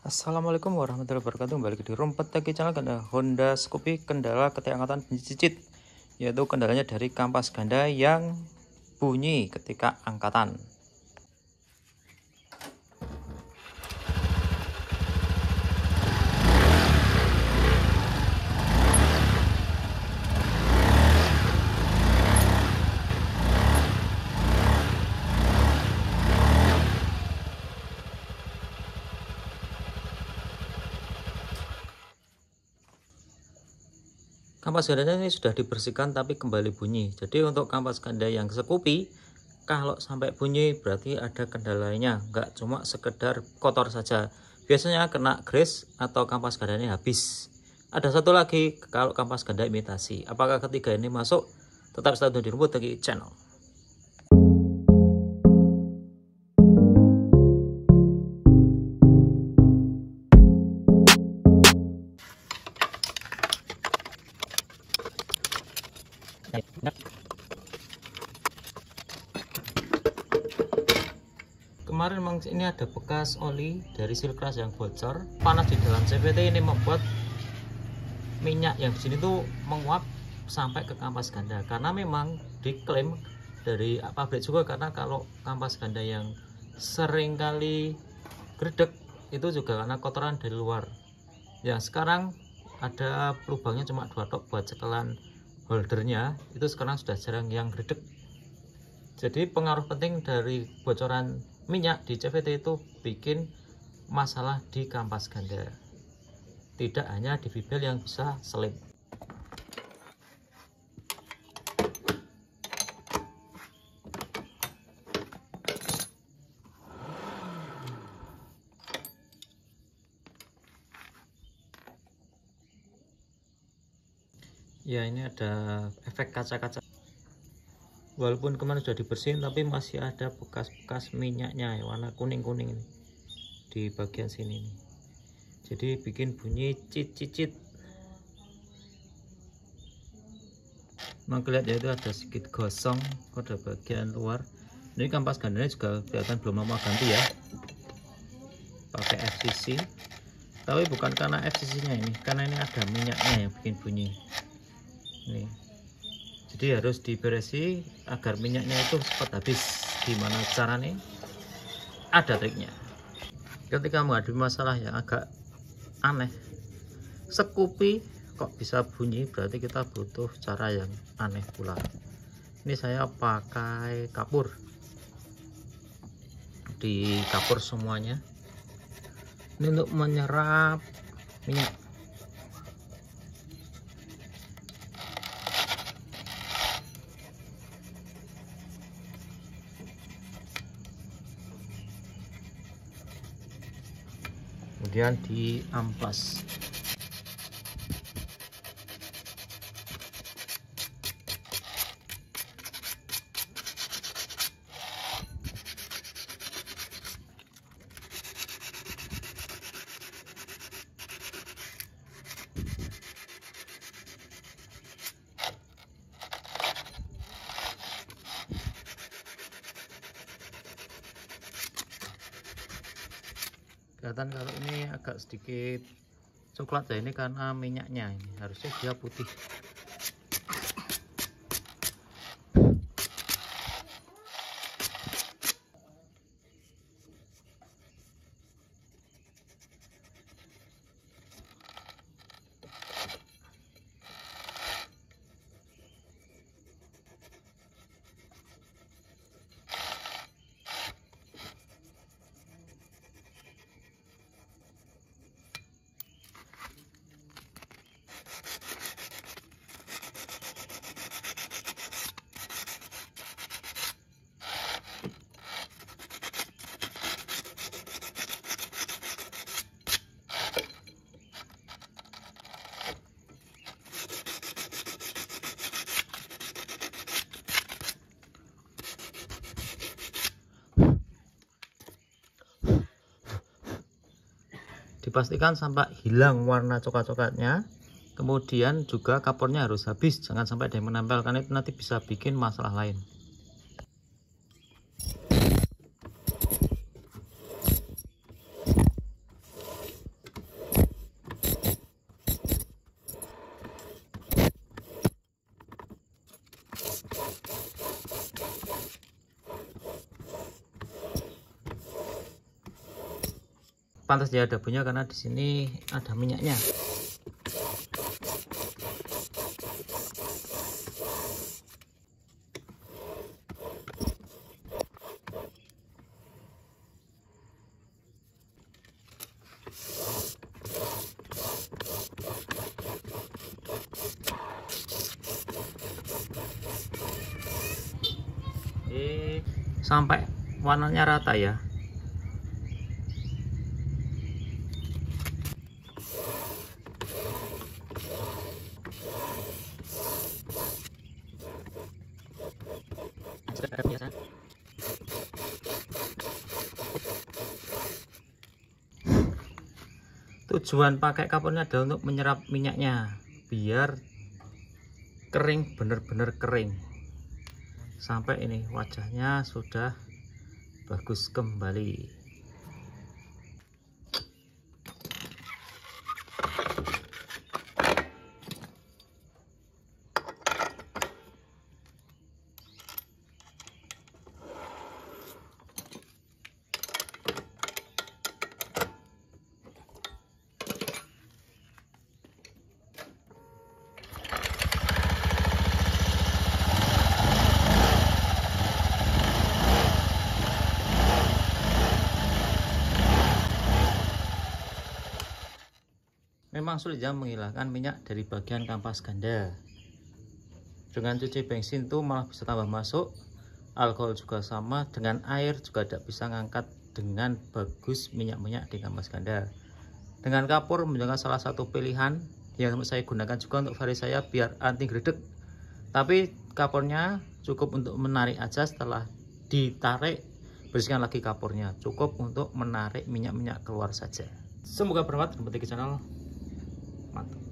Assalamualaikum warahmatullahi wabarakatuh. Balik di Rumput Teki Channel. Honda Scoopy kendala ketika angkatan bunyi cicit, yaitu kendalanya dari kampas ganda yang bunyi ketika angkatan. Kampas gandanya ini sudah dibersihkan tapi kembali bunyi. Jadi untuk kampas ganda yang Scoopy, kalau sampai bunyi berarti ada kendalanya, nggak cuma sekedar kotor saja. Biasanya kena grease atau kampas gandanya habis. Ada satu lagi, kalau kampas ganda imitasi. Apakah ketiga ini masuk? Tetap stay tune di Rumput Teki Channel. Kemarin memang ini ada bekas oli dari seal crush yang bocor. Panas di dalam CVT ini membuat minyak yang di sini tuh menguap sampai ke kampas ganda. Karena memang diklaim dari pabrik juga, karena kalau kampas ganda yang sering kali gredek itu juga karena kotoran dari luar. Ya sekarang ada lubangnya cuma 2 tok buat cekelan holdernya, itu sekarang sudah jarang yang gredek. Jadi pengaruh penting dari bocoran minyak di CVT itu bikin masalah di kampas ganda, tidak hanya di bibel yang bisa selip. Ya ini ada efek kaca-kaca. Walaupun kemarin sudah dibersihin tapi masih ada bekas-bekas minyaknya ya, warna kuning-kuning ini di bagian sini nih. Jadi bikin bunyi cicit-cicit. Memang kelihatan itu ada sedikit gosong pada bagian luar. Ini kampas gandanya juga kelihatan belum lama ganti ya, pakai FCC. Tapi bukan karena FCC nya ini, karena ini ada minyaknya yang bikin bunyi ini. Jadi harus diberesi agar minyaknya itu cepat habis. Gimana caranya? Ada triknya. Ketika menghadapi masalah yang agak aneh, Scoopy kok bisa bunyi, berarti kita butuh cara yang aneh pula. Ini saya pakai kapur, di kapur semuanya. Ini untuk menyerap minyak. Kemudian diamplas. Kelihatan kalau ini agak sedikit coklat ya, ini karena minyaknya, ini harusnya dia putih. Dipastikan sampai hilang warna coklat-coklatnya. Kemudian juga kapurnya harus habis, jangan sampai ada yang menempel, karena itu nanti bisa bikin masalah lain. pantas dia ada bunyinya karena di sini ada minyaknya. Sampai warnanya rata ya. Tujuan pakai kapornya adalah untuk menyerap minyaknya biar kering, bener-bener kering. Sampai ini wajahnya sudah bagus kembali. Memang sulit ya menghilangkan minyak dari bagian kampas ganda. Dengan cuci bensin tuh malah bisa tambah masuk. Alkohol juga sama, dengan air juga tidak bisa ngangkat dengan bagus minyak-minyak di kampas ganda. Dengan kapur menjadi salah satu pilihan yang saya gunakan juga untuk varis saya biar anti gredeg. Tapi kapurnya cukup untuk menarik aja, setelah ditarik bersihkan lagi kapurnya. Cukup untuk menarik minyak-minyak keluar saja. Semoga bermanfaat. Kembali ke channel. Mantap.